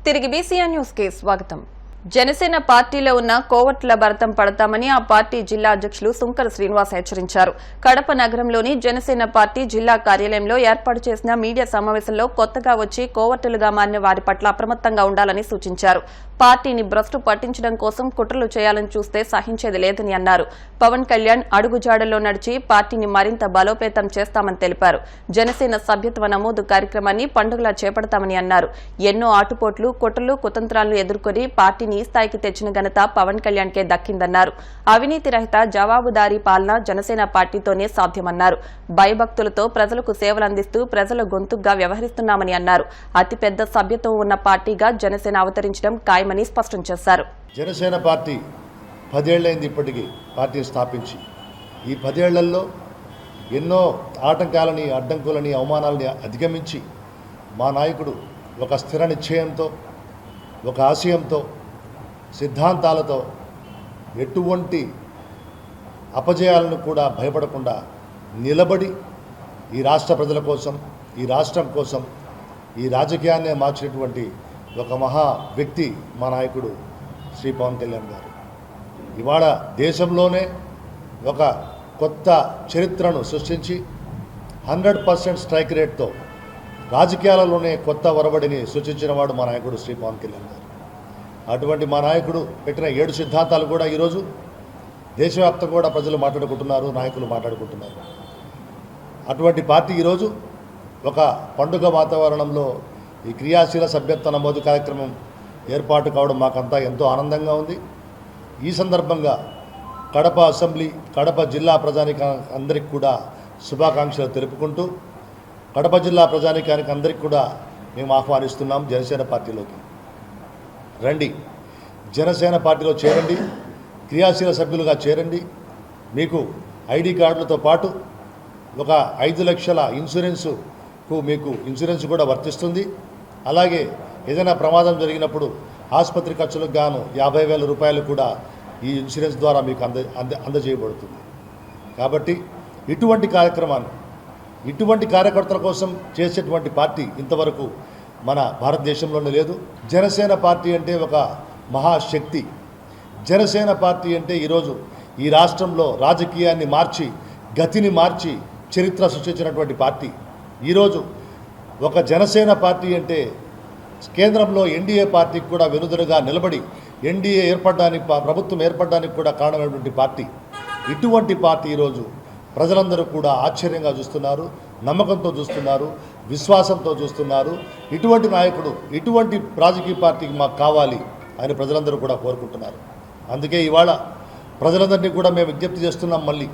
తిరిగి BCN news కి స్వాగతం. జనసేన పార్టీలో ఉన్న కోవట్ల భరతం పడతామని ఆ పార్టీ జిల్లా అధ్యక్షులు సుంకర శ్రీనివాస్ హెచ్చరించారు. కడప నగరంలోని జనసేన పార్టీ జిల్లా కార్యాలయంలో ఏర్పాటు చేసిన మీడియా సమావేశంలో కొత్తగా వచ్చి కోవట్టులుగా మారిన వారి పట్ల అప్రమత్తంగా ఉండాలని సూచించారు. పార్టీని భ్రష్టు పట్టించడం కోసం కుట్రలు చేయాలని చూస్తే సహించేది లేదని అన్నారు. పవన్ కళ్యాణ్ అడుగుజాడల్లో నడిచి పార్టీని మరింత బలోపేతం చేస్తామని తెలిపారు. జనసేన సభ్యత్వ నమోదు కార్యక్రమాన్ని పండుగలా చేపడతామని అన్నారు. ఎన్నో ఆటుపోట్లు కుట్రలు కుతంత్రాలను ఎదుర్కొని పార్టీని ఈ స్థాయికి తెచ్చిన ఘనత పవన్ కళ్యాణ్ కే దక్కిందన్నారు. అవినీతి రహిత జవాబుదారీ పాలన జనసేన పార్టీతోనే సాధ్యమన్నారు. భయభక్తులతో ప్రజలకు సేవలందిస్తూ ప్రజల గొంతుగా వ్యవహరిస్తున్నామని అన్నారు. అతిపెద్ద సభ్యత్వం ఉన్న పార్టీగా జనసేన అవతరించడం ఖాయమని స్పష్టం చేశారు. జనసేన పార్టీ 10 ఏళ్లైంది ఇప్పటికీ పార్టీ స్థాపించి. ఈ 10 ఏళ్లలో ఎన్నో ఆటంకాలని అడ్డంకులని అవమానాలని అధిగమించి మా నాయకుడు ఒక స్థిర నిశ్చయంతో ఒక ఆశయంతో సిద్ధాంతాలతో ఎటువంటి అపజయాలను కూడా భయపడకుండా నిలబడి ఈ రాష్ట్ర ప్రజల కోసం ఈ రాష్ట్రం కోసం ఈ రాజకీయాన్నే మార్చినటువంటి ఒక మహా వ్యక్తి మా నాయకుడు శ్రీ పవన్ కళ్యాణ్ గారు. ఇవాళ దేశంలోనే ఒక కొత్త చరిత్రను సృష్టించి 100% స్ట్రైక్ రేట్తో రాజకీయాలలోనే కొత్త ఒరబడిని సృష్టించిన వాడు మా నాయకుడు శ్రీ పవన్ కళ్యాణ్ గారు. అటువంటి మా నాయకుడు పెట్టిన 7 సిద్ధాంతాలు కూడా ఈరోజు దేశవ్యాప్తంగా కూడా ప్రజలు మాట్లాడుకుంటున్నారు, నాయకులు మాట్లాడుకుంటున్నారు. అటువంటి పార్టీ ఈరోజు ఒక పండుగ వాతావరణంలో ఈ క్రియాశీల సభ్యత్వ నమోదు కార్యక్రమం ఏర్పాటు కావడం మాకంతా ఎంతో ఆనందంగా ఉంది. ఈ సందర్భంగా కడప అసెంబ్లీ కడప జిల్లా ప్రజానికి అందరికీ కూడా శుభాకాంక్షలు తెలుపుకుంటూ కడప జిల్లా ప్రజానికానికి అందరికీ కూడా మేము ఆహ్వానిస్తున్నాం. జనసేన పార్టీలోకి రండి, జనసేన పార్టీలో చేరండి, క్రియాశీల సభ్యులుగా చేరండి. మీకు ఐడి కార్డులతో పాటు ఒక 5 లక్షల ఇన్సూరెన్స్కు మీకు ఇన్సూరెన్స్ కూడా వర్తిస్తుంది. అలాగే ఏదైనా ప్రమాదం జరిగినప్పుడు ఆసుపత్రి ఖర్చులకు గాను 50,000 రూపాయలు కూడా ఈ ఇన్సూరెన్స్ ద్వారా మీకు అందజేయబడుతుంది. కాబట్టి ఇటువంటి కార్యక్రమాన్ని ఇటువంటి కార్యకర్తల కోసం చేసేటువంటి పార్టీ ఇంతవరకు మన భారతదేశంలోనే లేదు. జనసేన పార్టీ అంటే ఒక మహాశక్తి. జనసేన పార్టీ అంటే ఈరోజు ఈ రాష్ట్రంలో రాజకీయాన్ని మార్చి గతిని మార్చి చరిత్ర సృష్టించినటువంటి పార్టీ. ఈరోజు ఒక జనసేన పార్టీ అంటే కేంద్రంలో ఎన్డీఏ పార్టీకి కూడా వెనుదనుగా నిలబడి ఎన్డీఏ ఏర్పడడానికి ప్రభుత్వం ఏర్పడడానికి కూడా కారణమైనటువంటి పార్టీ. ఇటువంటి పార్టీ ఈరోజు ప్రజలందరూ కూడా ఆశ్చర్యంగా చూస్తున్నారు, నమ్మకంతో చూస్తున్నారు, విశ్వాసంతో చూస్తున్నారు. ఇటువంటి నాయకుడు ఇటువంటి రాజకీయ పార్టీకి మాకు కావాలి అని ప్రజలందరూ కూడా కోరుకుంటున్నారు. అందుకే ఇవాళ ప్రజలందరినీ కూడా మేము విజ్ఞప్తి చేస్తున్నాం. మళ్ళీ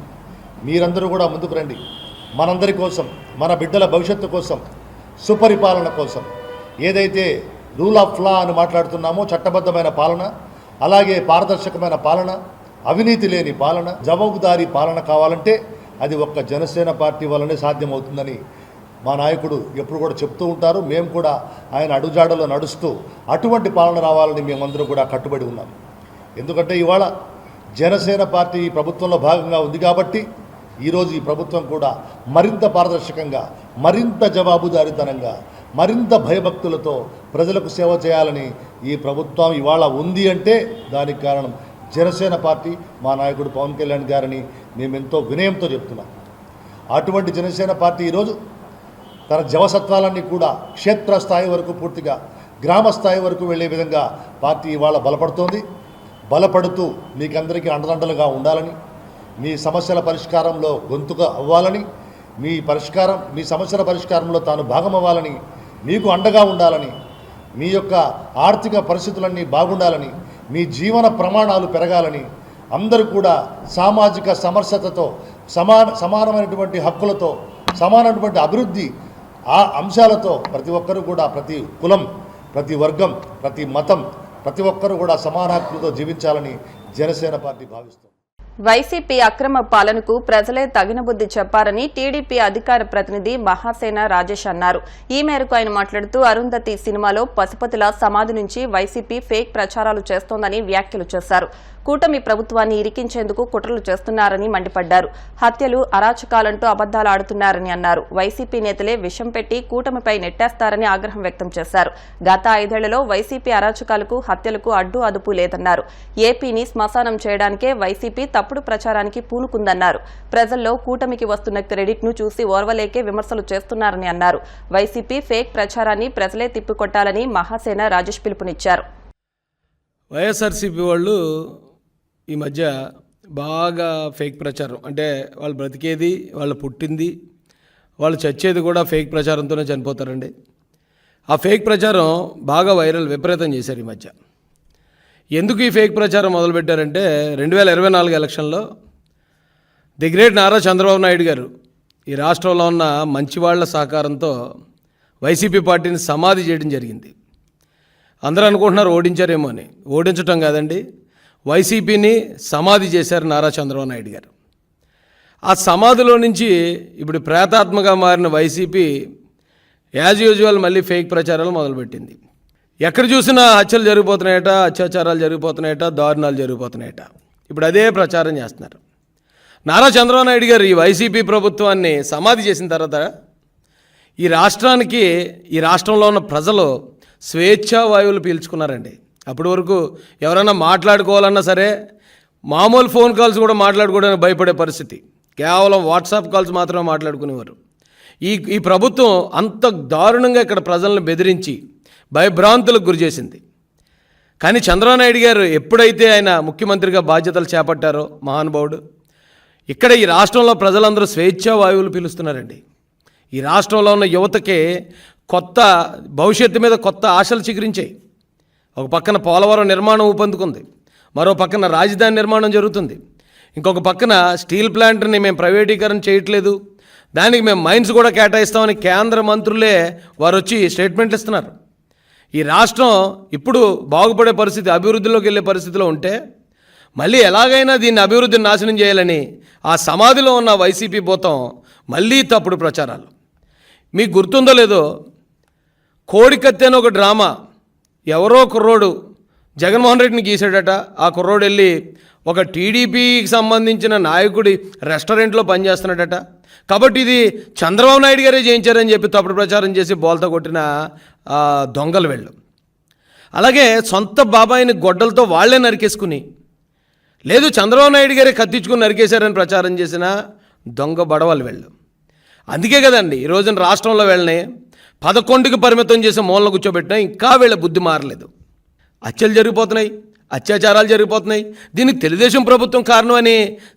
మీరందరూ కూడా ముందుకు రండి. మనందరి కోసం, మన బిడ్డల భవిష్యత్తు కోసం, సుపరిపాలన కోసం, ఏదైతే రూల్ ఆఫ్ లా అని మాట్లాడుతున్నామో చట్టబద్ధమైన పాలన, అలాగే పారదర్శకమైన పాలన, అవినీతి లేని పాలన, జవాబుదారీ పాలన కావాలంటే అది ఒక్క జనసేన పార్టీ వల్లనే సాధ్యమవుతుందని మా నాయకుడు ఎప్పుడు కూడా చెప్తూ ఉంటారు. మేము కూడా ఆయన అడుగుజాడలో నడుస్తూ అటువంటి పాలన రావాలని మేమందరూ కూడా కట్టుబడి ఉన్నాం. ఎందుకంటే ఇవాళ జనసేన పార్టీ ఈ ప్రభుత్వంలో భాగంగా ఉంది కాబట్టి ఈరోజు ఈ ప్రభుత్వం కూడా మరింత పారదర్శకంగా, మరింత జవాబుదారీతనంగా, మరింత భయభక్తులతో ప్రజలకు సేవ చేయాలని ఈ ప్రభుత్వం ఇవాళ ఉంది అంటే దానికి కారణం జనసేన పార్టీ, మా నాయకుడు పవన్ కళ్యాణ్ గారని మేము ఎంతో వినయంతో చెప్తున్నాం. అటువంటి జనసేన పార్టీ ఈరోజు తన జవసత్వాలన్నీ కూడా క్షేత్రస్థాయి వరకు, పూర్తిగా గ్రామ స్థాయి వరకు వెళ్ళే విధంగా పార్టీ ఇవాళ బలపడుతోంది. బలపడుతూ మీకందరికీ అండదండలుగా ఉండాలని, మీ సమస్యల పరిష్కారంలో గొంతుగా అవ్వాలని, మీ సమస్యల పరిష్కారంలో తాను భాగం అవ్వాలని, మీకు అండగా ఉండాలని, మీ యొక్క ఆర్థిక పరిస్థితులన్నీ బాగుండాలని, మీ జీవన ప్రమాణాలు పెరగాలని, అందరూ కూడా సామాజిక సమరసతతో, సమానమైనటువంటి హక్కులతో, సమానమైనటువంటి అభివృద్ధి ఆ అంశాలతో ప్రతి ఒక్కరూ కూడా, ప్రతి కులం, ప్రతి వర్గం, ప్రతి మతం, ప్రతి ఒక్కరూ కూడా సమాన హక్కులతో జీవించాలని జనసేన పార్టీ భావిస్తుంది. వైసీపీ అక్రమ పాలనకు ప్రజలే తగిన బుద్ధి చెప్పారని టీడీపీ అధికార ప్రతినిధి మహాసేన రాజేష్ అన్నారు. ఈ మేరకు ఆయన మాట్లాడుతూ అరుంధతి సినిమాలో పశుపతుల సమాధి నుంచి వైసీపీ ఫేక్ ప్రచారాలు చేస్తోందని వ్యాఖ్యలు చేశారు. కూటమి ప్రభుత్వాన్ని ఇరికించేందుకు కుట్రలు చేస్తున్నారని మండిపడ్డారు. హత్యలు, అరాచకాలంటూ అబద్దాలు ఆడుతున్నారని అన్నారు. వైసీపీ నేతలే విషం పెట్టి కూటమిపై నెట్టేస్తారని ఆగ్రహం వ్యక్తం చేశారు. గత 5 ఏళ్లలో వైసీపీ అరాచకాలకు, హత్యలకు అడ్డు అదుపు లేదన్నారు. ఏపీని శ్మశానం చేయడానికే వైసీపీ తప్పుడు ప్రచారానికి పూనుకుందన్నారు. ప్రజల్లో కూటమికి వస్తున్న క్రెడిట్ ను చూసి ఓర్వలేకే విమర్శలు చేస్తున్నారని అన్నారు. వైసీపీ ఫేక్ ప్రచారాన్ని ప్రజలే తిప్పికొట్టాలని మహాసేన రాజేష్ పిలుపునిచ్చారు. వైఎస్ఆర్సీపీ వాళ్ళు ఈ మధ్య బాగా ఫేక్ ప్రచారం, అంటే వాళ్ళు బ్రతికేది, వాళ్ళు పుట్టింది, వాళ్ళు చచ్చేది కూడా ఫేక్ ప్రచారంతోనే చనిపోతారండి. ఆ ఫేక్ ప్రచారం బాగా వైరల్, విపరీతం చేశారు ఈ మధ్య. ఎందుకు ఈ ఫేక్ ప్రచారం మొదలుపెట్టారంటే 2024 ఎలక్షన్లో ది గ్రేట్ నారా చంద్రబాబు నాయుడు గారు ఈ రాష్ట్రంలో ఉన్న మంచివాళ్ల సహకారంతో వైసీపీ పార్టీని సమాధి చేయడం జరిగింది. అందరూ అనుకుంటున్నారు ఓడించారేమో అని. ఓడించటం కాదండి, వైసీపీని సమాధి చేశారు నారా చంద్రబాబు నాయుడు గారు. ఆ సమాధిలో నుంచి ఇప్పుడు ప్రేతాత్మగా మారిన వైసీపీ యాజ్ యూజువల్ మళ్ళీ ఫేక్ ప్రచారాలు మొదలుపెట్టింది. ఎక్కడ చూసినా హత్యలు జరిగిపోతున్నాయట, అత్యాచారాలు జరిగిపోతున్నాయట, దారుణాలు జరిగిపోతున్నాయట. ఇప్పుడు అదే ప్రచారం చేస్తున్నారు. నారా చంద్రబాబు నాయుడు గారు ఈ వైసీపీ ప్రభుత్వాన్ని సమాధి చేసిన తర్వాత ఈ రాష్ట్రానికి, ఈ రాష్ట్రంలో ఉన్న ప్రజలు స్వేచ్ఛా వాయువులు పీల్చుకున్నారండి. అప్పటి వరకు ఎవరైనా మాట్లాడుకోవాలన్నా సరే మామూలు ఫోన్ కాల్స్ కూడా మాట్లాడుకోవడానికి భయపడే పరిస్థితి. కేవలం వాట్సాప్ కాల్స్ మాత్రమే మాట్లాడుకునేవారు. ఈ ప్రభుత్వం అంత దారుణంగా ఇక్కడ ప్రజలను బెదిరించి భయభ్రాంతులకు గురి చేసింది. కానీ చంద్రబాబు నాయుడు గారు ఎప్పుడైతే ఆయన ముఖ్యమంత్రిగా బాధ్యతలు చేపట్టారో మహానుభావుడు, ఇక్కడ ఈ రాష్ట్రంలో ప్రజలందరూ స్వేచ్ఛా వాయువులు పీలుస్తున్నారండి. ఈ రాష్ట్రంలో ఉన్న యువతకి కొత్త భవిష్యత్తు మీద కొత్త ఆశలు చిగురించాయి. ఒక పక్కన పోలవరం నిర్మాణం ఊపందుకుంది, మరో పక్కన రాజధాని నిర్మాణం జరుగుతుంది, ఇంకొక పక్కన స్టీల్ ప్లాంట్ని మేము ప్రైవేటీకరణ చేయట్లేదు, దానికి మేము మైన్స్ కూడా కేటాయిస్తామని కేంద్ర మంత్రులే వారు వచ్చి స్టేట్మెంట్లు ఇస్తున్నారు. ఈ రాష్ట్రం ఇప్పుడు బాగుపడే పరిస్థితి, అభివృద్ధిలోకి వెళ్ళే పరిస్థితిలో ఉంటే మళ్ళీ ఎలాగైనా దీన్ని అభివృద్ధిని నాశనం చేయాలని ఆ సమాధిలో ఉన్న వైసీపీ భూతం మళ్ళీ తప్పుడు ప్రచారాలు. మీకు గుర్తుందో లేదో, కోడికత్తి అని ఒక డ్రామా ఎవరో కుర్రోడు జగన్మోహన్ రెడ్డిని గీసాడట. ఆ కుర్రోడు వెళ్ళి ఒక టీడీపీకి సంబంధించిన నాయకుడి రెస్టారెంట్లో పనిచేస్తున్నాడట. కాబట్టి ఇది చంద్రబాబు నాయుడు గారే చేయించారని చెప్పి తప్పుడు ప్రచారం చేసి బోల్తా కొట్టిన దొంగలు వెళ్ళు. అలాగే సొంత బాబాయిని గొడ్డలతో వాళ్లే నరికేసుకుని, లేదు చంద్రబాబు నాయుడు గారే కత్తించుకుని నరికేశారని ప్రచారం చేసిన దొంగ బడవలు వెళ్ళు. అందుకే కదండి ఈ రోజున రాష్ట్రంలో వెళ్ళని 11కి పరిమితం చేసి మూలన కూర్చోబెట్టినా ఇంకా వీళ్ళ బుద్ధి మారలేదు. హత్యలు జరిగిపోతున్నాయి, అత్యాచారాలు జరిగిపోతున్నాయి. దీనికి తెలుగుదేశం ప్రభుత్వం కారణం అని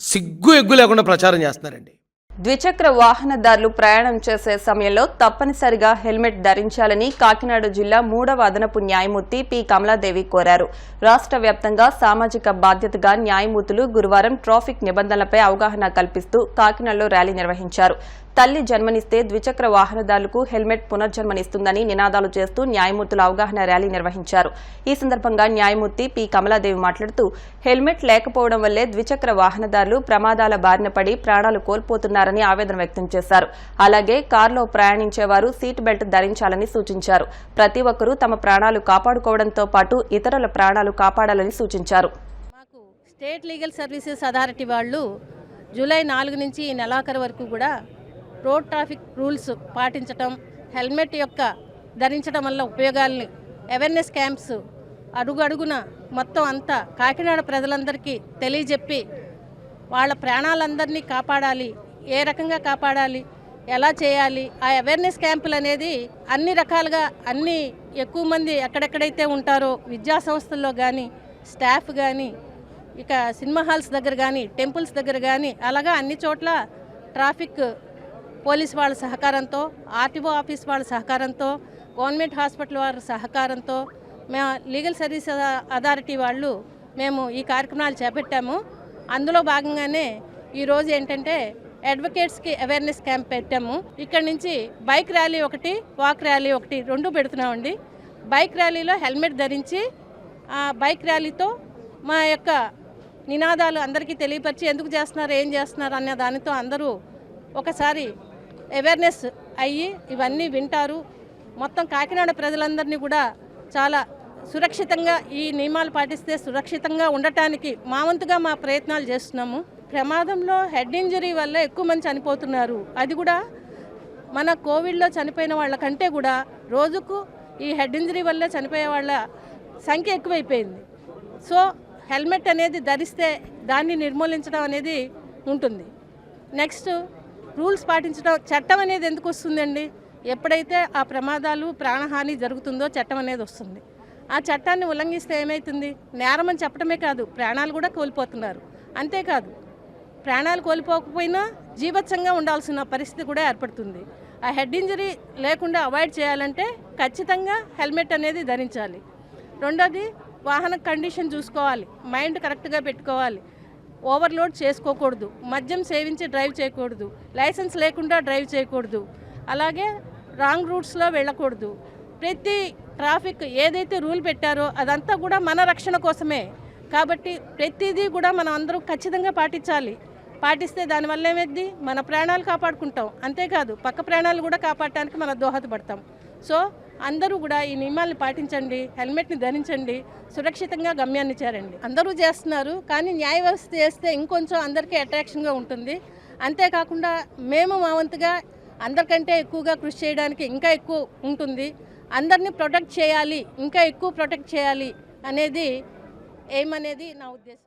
సిగ్గు ఎగ్గు లేకుండా ప్రచారం చేస్తున్నారండి. ద్విచక్ర వాహనదారులు ప్రయాణం చేసే సమయంలో తప్పనిసరిగా హెల్మెట్ ధరించాలని కాకినాడ జిల్లా 3వ అదనపు న్యాయమూర్తి పి కమలాదేవి కోరారు. రాష్ట్ర వ్యాప్తంగా సామాజిక బాధ్యతగా న్యాయమూర్తులు గురువారం ట్రాఫిక్ నిబంధనలపై అవగాహన కల్పిస్తూ కాకినాడలో ర్యాలీ నిర్వహించారు. తల్లి జన్మనిస్తే ద్విచక్ర వాహనదారులకు హెల్మెట్ పునర్జన్మనిస్తుందని నినాదాలు చేస్తూ న్యాయమూర్తులు అవగాహన ర్యాలీ నిర్వహించారు. ఈ సందర్భంగా న్యాయమూర్తి పి కమలాదేవి మాట్లాడుతూ హెల్మెట్ లేకపోవడం వల్లే ద్విచక్ర వాహనదారులు ప్రమాదాల బారిన పడి ప్రాణాలు కోల్పోతున్నారని ఆవేదన వ్యక్తం చేశారు. అలాగే కారులో ప్రయాణించేవారు సీట్ బెల్ట్ ధరించాలని సూచించారు. ప్రతి ఒక్కరూ తమ ప్రాణాలు కాపాడుకోవడంతో పాటు ఇతరుల ప్రాణాలు కాపాడాలని సూచించారు. మాకు స్టేట్ లీగల్ సర్వీసెస్ అథారిటీ వాళ్ళు జూలై 4 నుంచి ఈ నెలాఖరు వరకు కూడా రోడ్ ట్రాఫిక్ రూల్స్ పాటించటం, హెల్మెట్ యొక్క ధరించడం వల్ల ఉపయోగాలని అవేర్నెస్ క్యాంప్స్ అడుగడుగున మొత్తం అంతా కాకినాడ ప్రజలందరికీ తెలియజెప్పి వాళ్ళ ప్రాణాలందరినీ కాపాడాలి, ఏ రకంగా కాపాడాలి, ఎలా చేయాలి, ఆ అవేర్నెస్ క్యాంపులు అనేది అన్ని రకాలుగా అన్ని ఎక్కువ మంది ఎక్కడెక్కడైతే ఉంటారో విద్యా సంస్థల్లో కానీ, స్టాఫ్ కానీ, ఇక సినిమా హాల్స్ దగ్గర కానీ, టెంపుల్స్ దగ్గర కానీ, అలాగా అన్ని చోట్ల ట్రాఫిక్ పోలీస్ వాళ్ళ సహకారంతో, ఆర్టీఓ ఆఫీస్ వాళ్ళ సహకారంతో, గవర్నమెంట్ హాస్పిటల్ వాళ్ళ సహకారంతో, మేము లీగల్ సర్వీస్ అథారిటీ వాళ్ళు మేము ఈ కార్యక్రమాలు చేపట్టాము. అందులో భాగంగానే ఈరోజు ఏంటంటే అడ్వకేట్స్కి అవేర్నెస్ క్యాంప్ పెట్టాము. ఇక్కడ నుంచి బైక్ ర్యాలీ ఒకటి, వాక్ ర్యాలీ ఒకటి, 2 పెడుతున్నామండి. బైక్ ర్యాలీలో హెల్మెట్ ధరించి ఆ బైక్ ర్యాలీతో మా యొక్క నినాదాలు అందరికీ తెలియపరిచి ఎందుకు చేస్తున్నారు, ఏం చేస్తున్నారు అనే దానితో అందరూ ఒకసారి అవేర్నెస్ అయ్యి ఇవన్నీ వింటారు. మొత్తం కాకినాడ ప్రజలందరినీ కూడా చాలా సురక్షితంగా ఈ నియమాలు పాటిస్తే సురక్షితంగా ఉండటానికి మా వంతుగా మా ప్రయత్నాలు చేస్తున్నాము. ప్రమాదంలో హెడ్ ఇంజరీ వల్ల ఎక్కువ మంది చనిపోతున్నారు. అది కూడా మన కోవిడ్లో చనిపోయిన వాళ్ళకంటే కూడా రోజుకు ఈ హెడ్ ఇంజరీ వల్ల చనిపోయే వాళ్ళ సంఖ్య ఎక్కువైపోయింది. సో హెల్మెట్ అనేది ధరిస్తే దాన్ని నిర్మూలించడం అనేది ఉంటుంది. నెక్స్ట్ రూల్స్ పాటించడం. చట్టం అనేది ఎందుకు వస్తుందండి? ఎప్పుడైతే ఆ ప్రమాదాలు ప్రాణహాని జరుగుతుందో చట్టం అనేది వస్తుంది. ఆ చట్టాన్ని ఉల్లంఘిస్తే ఏమవుతుంది? నేరం అని చెప్పడమే కాదు, ప్రాణాలు కూడా కోల్పోతున్నారు. అంతేకాదు, ప్రాణాలు కోల్పోకపోయినా జీవత్సంగా ఉండాల్సిన పరిస్థితి కూడా ఏర్పడుతుంది. ఆ హెడ్ ఇంజరీ లేకుండా అవాయిడ్ చేయాలంటే ఖచ్చితంగా హెల్మెట్ అనేది ధరించాలి. రెండోది, వాహన కండిషన్ చూసుకోవాలి, మైండ్ కరెక్ట్గా పెట్టుకోవాలి, ఓవర్లోడ్ చేసుకోకూడదు, మద్యం సేవించి డ్రైవ్ చేయకూడదు, లైసెన్స్ లేకుండా డ్రైవ్ చేయకూడదు, అలాగే రాంగ్ రూట్స్లో వెళ్ళకూడదు. ప్రతి ట్రాఫిక్ ఏదైతే రూల్ పెట్టారో అదంతా కూడా మన రక్షణ కోసమే. కాబట్టి ప్రతిదీ కూడా మనం అందరూ ఖచ్చితంగా పాటించాలి. పాటిస్తే దానివల్ల ఏమైంది? మన ప్రాణాలు కాపాడుకుంటాం. అంతేకాదు పక్క ప్రాణాలు కూడా కాపాడటానికి మనం దోహదపడతాం. సో అందరూ కూడా ఈ నియమాలను పాటించండి, హెల్మెట్ని ధరించండి, సురక్షితంగా గమ్యాన్ని చేరండి. అందరూ చేస్తున్నారు, కానీ న్యాయ వ్యవస్థ చేస్తే ఇంకొంచెం అందరికీ అట్రాక్షన్గా ఉంటుంది. అంతేకాకుండా మేము మా వంతుగా అందరికంటే ఎక్కువగా కృషి చేయడానికి ఇంకా ఎక్కువ ఉంటుంది. అందరినీ ప్రొటెక్ట్ చేయాలి, ఇంకా ఎక్కువ ప్రొటెక్ట్ చేయాలి అనేది ఏమనేది నా ఉద్దేశం.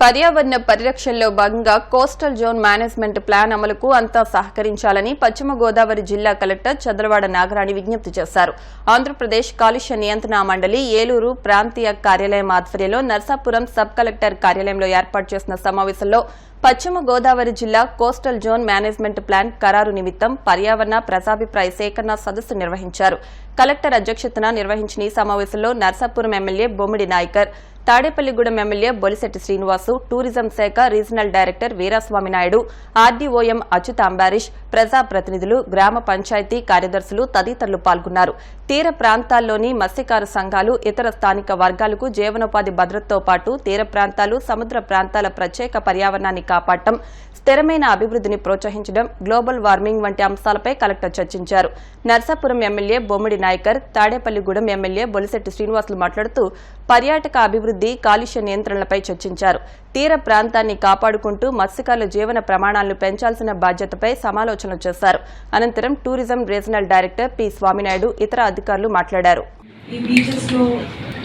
పర్యావరణ పరిరక్షణలో భాగంగా కోస్టల్ జోన్ మేనేజ్మెంట్ ప్లాన్ అమలుకు అంతా సహకరించాలని పశ్చిమ గోదావరి జిల్లా కలెక్టర్ చంద్రవాడ నాగరాణి విజ్ఞప్తి చేశారు. ఆంధ్రప్రదేశ్ కాలుష్య నియంత్రణ మండలి ఏలూరు ప్రాంతీయ కార్యాలయం ఆధ్వర్యంలో నర్సాపురం సబ్ కలెక్టర్ కార్యాలయంలో ఏర్పాటు చేసిన సమావేశంలో పశ్చిమ గోదావరి జిల్లా కోస్టల్ జోన్ మేనేజ్మెంట్ ప్లాన్ ఖరారు నిమిత్తం పర్యావరణ ప్రజాభిప్రాయ సేకరణ సదస్సు నిర్వహించారు. కలెక్టర్ అధ్యక్షతన నిర్వహించిన ఈ సమావేశంలో నర్సాపురం ఎమ్మెల్యే బొమ్మిడి నాయకర్, తాడేపల్లిగూడెం ఎమ్మెల్యే బొలిశెట్టి శ్రీనివాసు, టూరిజం శాఖ రీజనల్ డైరెక్టర్ వీరాస్వామి నాయుడు, ఆర్డీఓఎం అచ్యుత అంబారీష్, ప్రజాప్రతినిధులు, గ్రామ పంచాయతీ కార్యదర్శులు తదితరులు పాల్గొన్నారు. తీర ప్రాంతాల్లోని మత్స్యకార సంఘాలు, ఇతర స్థానిక వర్గాలకు జీవనోపాధి భద్రతతో పాటు తీర ప్రాంతాలు, సముద్ర ప్రాంతాల ప్రత్యేక పర్యావరణాన్ని కాపాడటం, స్థిరమైన అభివృద్ధిని ప్రోత్సహించడం, గ్లోబల్ వార్మింగ్ వంటి అంశాలపై కలెక్టర్ చర్చించారు. నర్సాపురం ఎమ్మెల్యే బొమ్మిడి నాయకర్, తాడేపల్లిగూడెం ఎమ్మెల్యే బొలిశెట్టి శ్రీనివాసులు మాట్లాడుతూ పర్యాటక అభివృద్ధి, కాలుష్య నియంత్రణలపై చర్చించారు. తీర ప్రాంతాన్ని కాపాడుకుంటూ మత్స్యకారుల జీవన ప్రమాణాలను పెంచాల్సిన బాధ్యతపై సమాలోచనలు చేశారు. అనంతరం tourism regional director P Swami Naidu, ఇతర అధికారులు మాట్లాడారు. ఈ బీచెస్ లో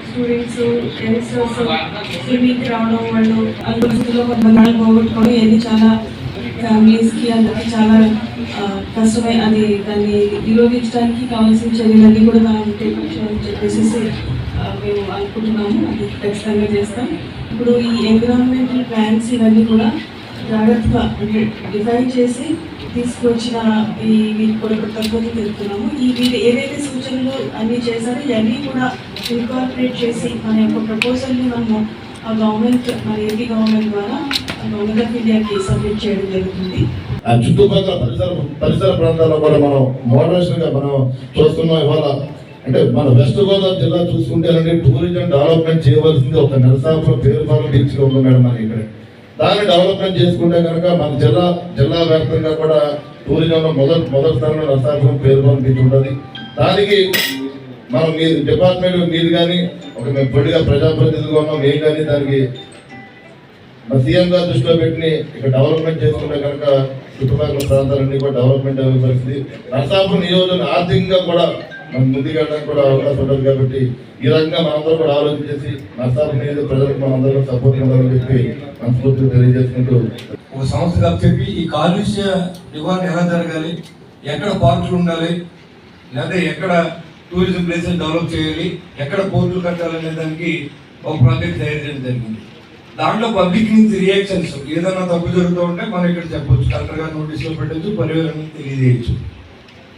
స్టూడెంట్స్ యంగ్స్టర్స్ స్విమ్మింగ్ రావడం, వాళ్ళు అనుభూతిలో కొంతమంది పోగొట్టుకోవడం, ఇది చాలా ఫ్యామిలీస్కి అందరికీ చాలా కష్టమే. అది దాన్ని నిరోధించడానికి కావాల్సిన చర్యలన్నీ కూడా మనం చెప్పేసి మేము అనుకుంటున్నాము. అది ఖచ్చితంగా చేస్తాం. ఇప్పుడు ఈ ఎన్విరాన్మెంటల్ ప్లాన్స్ ఇవన్నీ కూడా జాగ్రత్తగా అంటే డిఫైన్ చేసి తీసుకొచ్చిన వీటి కూడా తక్కువగా తెలుపుతున్నాము. ఈ వీటి ఏదైతే సూచనలు అన్నీ చేశారో ఇవన్నీ కూడా ఇన్కార్పొరేట్ చేసి మన యొక్క ప్రపోజల్ని మనము ఆ గవర్నమెంట్, మన ఏపీ గవర్నమెంట్ ద్వారా గవర్నమెంట్ ఆఫ్ ఇండియాకి సబ్మిట్ చేయడం జరుగుతుంది. ఆ చుట్టుపక్కల పరిసర ప్రాంతాల్లో కూడా మనం మోడరేషన్గా మనం చూస్తున్నాం. ఇవాళ అంటే మన వెస్ట్ గోదావరి జిల్లా చూసుకుంటేనండి టూరిజం డెవలప్మెంట్ చేయవలసింది ఒక నరసాపురం పేరుపాలెం బీచ్లో ఉంది మేడం. మన ఇక్కడ దాన్ని డెవలప్మెంట్ చేసుకుంటే కనుక మన జిల్లా వ్యాప్తంగా కూడా టూరిజంలో మొదటి స్థానంలో నరసాపురం పేరుపాలెం బీచ్ ఉంటుంది. దానికి మనం మీ డిపార్ట్మెంట్ మీరు కానీ ఒక మేము పొడిగా ప్రజాప్రతినిధులుగా ఉన్నాం, మేము కానీ దానికి మన సీఎం గారు దృష్టిలో పెట్టి ఇక్కడ డెవలప్మెంట్ చేసుకుంటే కనుక చుట్టుపక్కల ప్రాంతాలన్నీ కూడా డెవలప్మెంట్ అయ్యే పరిస్థితి. నరసాపురం నియోజకవర్గం ఆర్థికంగా కూడా మనం ముందుకెళ్ళడానికి కూడా అవకాశం ఉంటుంది. కాబట్టి ఈ రకంగా మనందరూ కూడా ఆలోచన చేసి నరసాపురం నియోజక ప్రజలకు మనందరూ సపోర్ట్ ఉండాలని చెప్పి మనస్ఫూర్తిగా తెలియజేసుకుంటూ ఒక సంస్థగా చెప్పి ఈ కాలుష్య నివారణ ఎలా జరగాలి, ఎక్కడ పార్కులు ఉండాలి, లేదా ఎక్కడ టూరిజం ప్లేసెస్ డెవలప్ చేయాలి, ఎక్కడ పోర్టులు కట్టాలనే దానికి ఒక ప్రాజెక్ట్ తయారు చేయడం జరిగింది. దాంట్లో పబ్లిక్ నుంచి రియాక్షన్స్ ఏదైనా తప్పు జరుగుతూ ఉంటే మనం ఇక్కడ చెప్పొచ్చు, కలెక్టర్ గారు నోటీసులో పెట్టచ్చు, పర్యావరణం తెలియజేయచ్చు.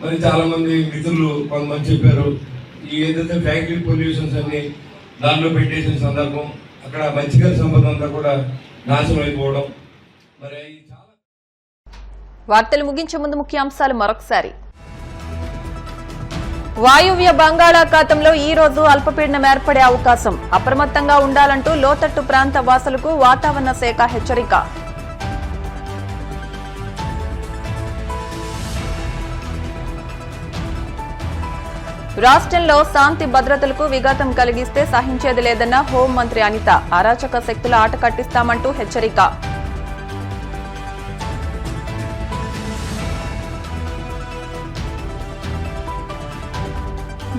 మరి చాలామంది మిత్రులు కొంతమంది చెప్పారు ఈ ఏదైతే ఫ్యాక్టరీ పొల్యూషన్స్ అన్ని దాంట్లో పెట్టేసిన సందర్భం, అక్కడ మత్స్యకార సంపద అంతా కూడా నాశనం అయిపోవడం. మరి చాలా వార్తలు ముగించే ముందు ముఖ్యాంశాలు మరొకసారి. వాయువ్య బంగాళాఖాతంలో ఈ రోజు అల్పపీడనం ఏర్పడే అవకాశం. అప్రమత్తంగా ఉండాలంటూ లోతట్టు ప్రాంత వాసులకు వాతావరణ శాఖ హెచ్చరిక. రాష్ట్రంలో శాంతి భద్రతలకు విఘాతం కలిగిస్తే సహించేది లేదన్న హోంమంత్రి అనిత. అరాచక శక్తుల ఆట కట్టిస్తామంటూ హెచ్చరిక.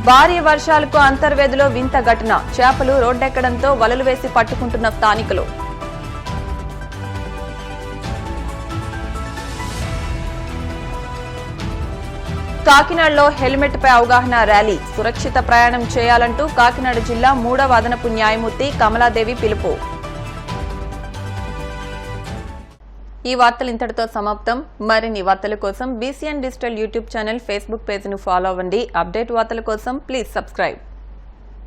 భారీ వర్షాలకు అంతర్వేదిలో వింత ఘటన. చేపలు రోడ్డెక్కడంతో వలలు వేసి పట్టుకుంటున్న స్థానికులు. కాకినాడలో హెల్మెట్ పై అవగాహన ర్యాలీ. సురక్షిత ప్రయాణం చేయాలంటూ కాకినాడ జిల్లా 3వ అదనపు న్యాయమూర్తి కమలాదేవి పిలుపు. ఈ వార్తలు ఇంతటితో సమాప్తం. మరిన్ని వార్తల కోసం BCN digital YouTube channel, Facebook page ను ఫాలో అవ్వండి. అప్డేట్ వార్తల కోసం ప్లీజ్ సబ్స్క్రైబ్.